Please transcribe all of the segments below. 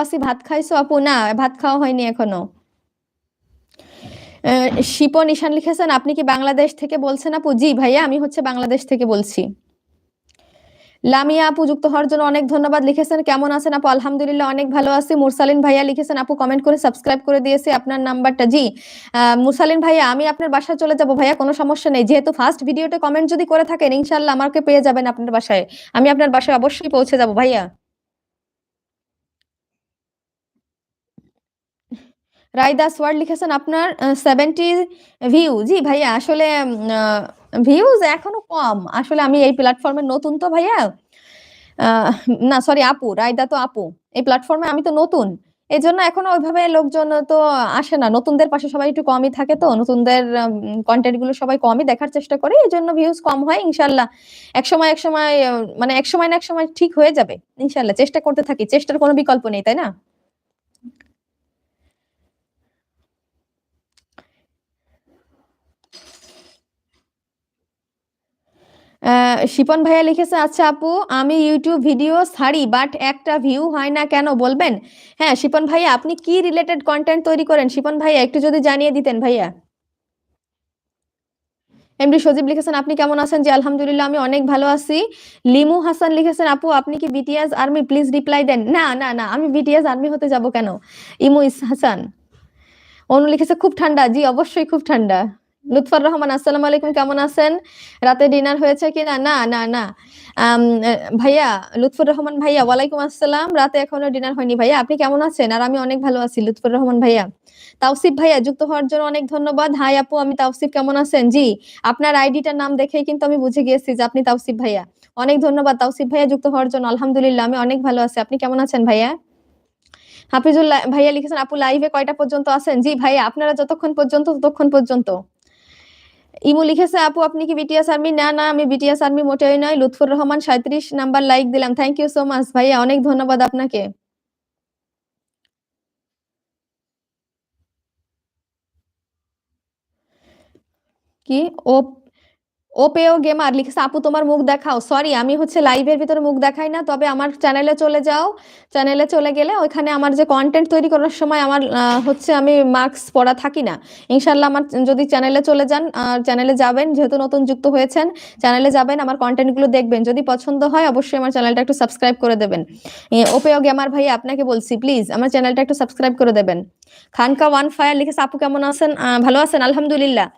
আছি। ভাত খাইছো আপু? না, ভাত খাওয়া হয়নি এখনো। শিপন ঈশান লিখেছেন আপনি কি বাংলাদেশ থেকে বলছেন আপু? জি ভাইয়া, আমি হচ্ছে বাংলাদেশ থেকে বলছি। লামিয়া আপু যুক্ত হওয়ার জন্য অনেক ধন্যবাদ। লিখেছেন কেমন আছেন আপু? আলহামদুলিল্লাহ অনেক ভালো আছি। মুরসালিন ভাইয়া লিখেছেন আপু কমেন্ট করে সাবস্ক্রাইব করে দিয়েছি আপনার নাম্বারটা। জি মুরসালিন ভাইয়া, আমি আপনার বাসায় চলে যাব ভাইয়া, কোনো সমস্যা নেই। যেহেতু ফার্স্ট ভিডিওতে কমেন্ট যদি করে থাকেন ইনশাল্লাহ আমাকে পেয়ে যাবেন আপনার বাসায়। আমি আপনার বাসায় অবশ্যই পৌঁছে যাব ভাইয়া। রাইদা সোয়ার্ড লিখেছেন আপনার 70 ভিউ। জি ভাইয়া, আসলে ভিউজ এখনো কম। আসলে আমি এই প্ল্যাটফর্মে নতুন তো ভাইয়া। আহ, না সরি আপু, রাইদা তো আপু। এই প্ল্যাটফর্মে আমি তো নতুন, এই জন্য এখনো ওইভাবে লোকজন তো আসে না। নতুনদের পাশে সবাই একটু কমই থাকে, তো নতুনদের কন্টেন্ট গুলো সবাই কমই দেখার চেষ্টা করে, এই জন্য ভিউজ কম হয়। ইনশাল্লাহ এক সময় মানে এক সময় না এক সময় ঠিক হয়ে যাবে ইনশাল্লাহ। চেষ্টা করতে থাকি, চেষ্টার কোনো বিকল্প নেই, তাই না? শিপন ভাইয়া লিখেছে আচ্ছা আপু, আমি ইউটিউব ভিডিও ছাড়ি বাট একটা ভিউ হয় না কেন বলবেন? হ্যাঁ শিপন ভাইয়া, আপনি কি রিলেটেড কন্টেন্ট তৈরি করেন শিপন ভাইয়া, একটু যদি জানিয়ে দিতেন ভাইয়া। এমডি সজীব লিখেছেন আপনি কেমন আছেন? জি আলহামদুলিল্লাহ আমি অনেক ভালো আছি। লিমু হাসান লিখেছেন আপু আপনি কি বিটিএস আর্মি? প্লিজ রিপ্লাই দেন। না না না, আমি বিটিএস আর্মি হতে যাব কেন? হাসান। অনু লিখেছে খুব ঠান্ডা। জি অবশ্যই খুব ঠান্ডা। লুৎফর রহমান আসসালামু আলাইকুম, কেমন আছেন? রাতে ডিনার হয়েছে কিনা? না না না। ভাইয়া লুৎফর রহমান ভাইয়া, ওয়ালাইকুম আসসালাম। রাতে এখনো ডিনার হয়নি ভাইয়া। আপনি কেমন আছেন? আর আমি অনেক ভালো আছি লুৎফর রহমান ভাইয়া। তাওসিফ ভাইয়া যুক্ত হওয়ার জন্য অনেক ধন্যবাদ। হাই আপু, আমি তাওসিফ, কেমন আছেন? জি আপনার আইডিটার নাম দেখেই কিন্তু আমি বুঝে গিয়েছি যে আপনি তাওসিফ ভাইয়া। অনেক ধন্যবাদ তাওসিফ ভাইয়া যুক্ত হওয়ার জন্য। আলহামদুলিল্লাহ আমি অনেক ভালো আছি। আপনি কেমন আছেন ভাইয়া? হাফিজুল্লাহ ভাইয়া লিখেছেন আপু লাইভে কয়টা পর্যন্ত আছেন? জি ভাইয়া, আপনারা যতক্ষণ পর্যন্ত ততক্ষণ পর্যন্ত। ইমু লিখেছে আপু আপনি কি বিটিএস আর্মি? না না, আমি বিটিএস আর্মি মোটেই নয়। লুৎফর রহমান 37 নাম্বার লাইক দিলাম, থ্যাংক ইউ সো মাচ ভাইয়া, অনেক ধন্যবাদ আপনাকে। কি ও ওপেও গেমার লিখেছে আপু তোমার মুখ দেখাও। সরি, আমি হচ্ছে লাইভের ভিতরে মুখ দেখাই না, তবে আমার চ্যানেলে চলে যাও। চ্যানেলে চলে গেলে ওইখানে আমার যে কন্টেন্ট তৈরি করার সময় আমার হচ্ছে আমি মাস্ক পরা থাকি না। ইনশাল্লাহ আমার যদি চ্যানেলে চলে যান, চ্যানেলে যাবেন, যেহেতু নতুন যুক্ত হয়েছেন চ্যানেলে যাবেন, আমার কন্টেন্ট গুলো দেখবেন, যদি পছন্দ হয় অবশ্যই আমার চ্যানেলটা একটু সাবস্ক্রাইব করে দেবেন। ওপেও গেমার ভাই আপনাকে বলছি প্লিজ আমার চ্যানেলটা একটু সাবস্ক্রাইব করে দেবেন। খানকা ওয়ান ফায়ার লিখেছে আপু কেমন আছেন? ভালো আছেন? আলহামদুলিল্লাহ।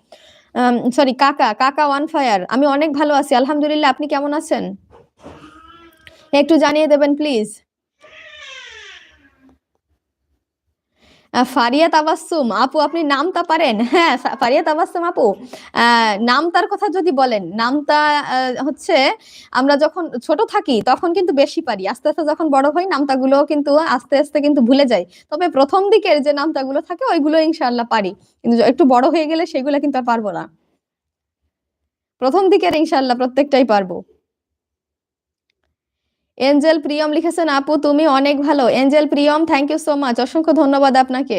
সরি, কাকা কাকা ওয়ান ফায়ার, আমি অনেক ভালো আছি আলহামদুলিল্লাহ। আপনি কেমন আছেন একটু জানিয়ে দেবেন প্লিজ। ফারিয়া তাবাসসুম আপু, আপনি নামতা পারেন? হ্যাঁ ফারিয়া তাবাসসুম আপু, নামতার কথা যদি বলেন, নামতা হচ্ছে আমরা যখন ছোট থাকি তখন কিন্তু বেশি পারি, আস্তে আস্তে যখন বড় হই নামতাগুলো কিন্তু আস্তে আস্তে কিন্তু ভুলে যাই। তবে প্রথম দিকের যে নামতাগুলো থাকে ওইগুলো ইনশাআল্লাহ পারি, কিন্তু একটু বড় হয়ে গেলে সেগুলো কিন্তু আর পারবো না। প্রথম দিকের ইনশাআল্লাহ প্রত্যেকটাই পারবো। এঞ্জেল প্রিয়ম লিখেছেন আপু তুমি অনেক ভালো। Angel Priyam, thank you so much, অসংখ্য ধন্যবাদ আপনাকে।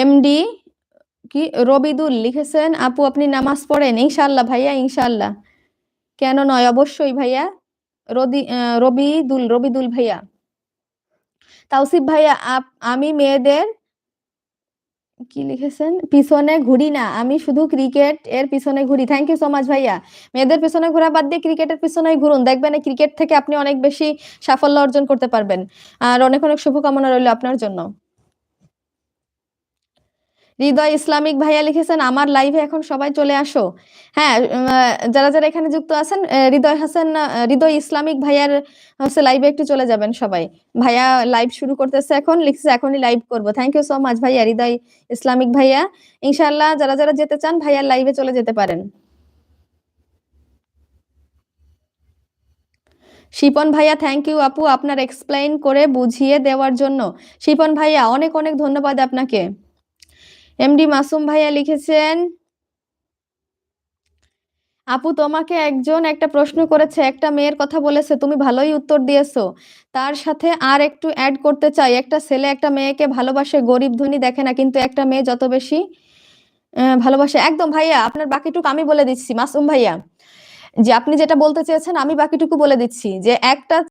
এমডি কি রবিদুল লিখেছেন আপু আপনি নামাজ পড়েন? ইনশাআল্লাহ ভাইয়া, ইনশাআল্লাহ, কেন নয়, অবশ্যই ভাইয়া। রবিদুল রবিদুল ভাইয়া। তাওসিফ ভাইয়া আমি মেয়েদের কি লিখেছেন পিছনে ঘুরি না, আমি শুধু ক্রিকেট এর পিছনে ঘুরি। থ্যাংক ইউ সো মাচ ভাইয়া। মেয়েদের পিছনে ঘোরা বাদ দিয়ে ক্রিকেটের পিছনেই ঘুরুন, দেখবেন এই ক্রিকেট থেকে আপনি অনেক বেশি সাফল্য অর্জন করতে পারবেন। আর অনেক অনেক শুভকামনা রইল আপনার জন্য। হৃদয় ইসলামিক ভাইয়া লিখেছেন আমার লাইভে এখন সবাই চলে আসো। হ্যাঁ যারা যারা এখানে যুক্ত আছেন, হৃদয় হাসান হৃদয় ইসলামিক ভাইয়ার হচ্ছে লাইভে একটু চলে যাবেন সবাই। ভাইয়া লাইভ শুরু করতেছে এখন, লিখছে এখনই লাইভ করব। থ্যাংক ইউ সো মাচ ভাইয়া হৃদয় ইসলামিক ভাইয়া। ইনশাআল্লাহ যারা যারা যেতে চান ভাইয়ার লাইভে চলে যেতে পারেন। শিপন ভাইয়া থ্যাংক ইউ আপু আপনার এক্সপ্লেইন করে বুঝিয়ে দেওয়ার জন্য। শিপন ভাইয়া অনেক অনেক ধন্যবাদ আপনাকে। এমডি মাসুম ভাইয়া লিখেছেন আপু তোমাকে একজন একটা প্রশ্ন করেছে, একটা মেয়ের কথা বলেছে, তুমি ভালোই উত্তর দিয়েছো। তার সাথে আর একটু অ্যাড করতে চাই, একটা ছেলে একটা মেয়েকে ভালোবাসে, গরিব ধনী দেখে না, কিন্তু একটা মেয়ে যত বেশি ভালোবাসে। একদম ভাইয়া, আপনার বাকিটুকু আমি বলে দিচ্ছি মাসুম ভাইয়া। যে আপনি যেটা বলতে চেয়েছেন আমি বাকিটুকু বলে দিচ্ছি যে একটা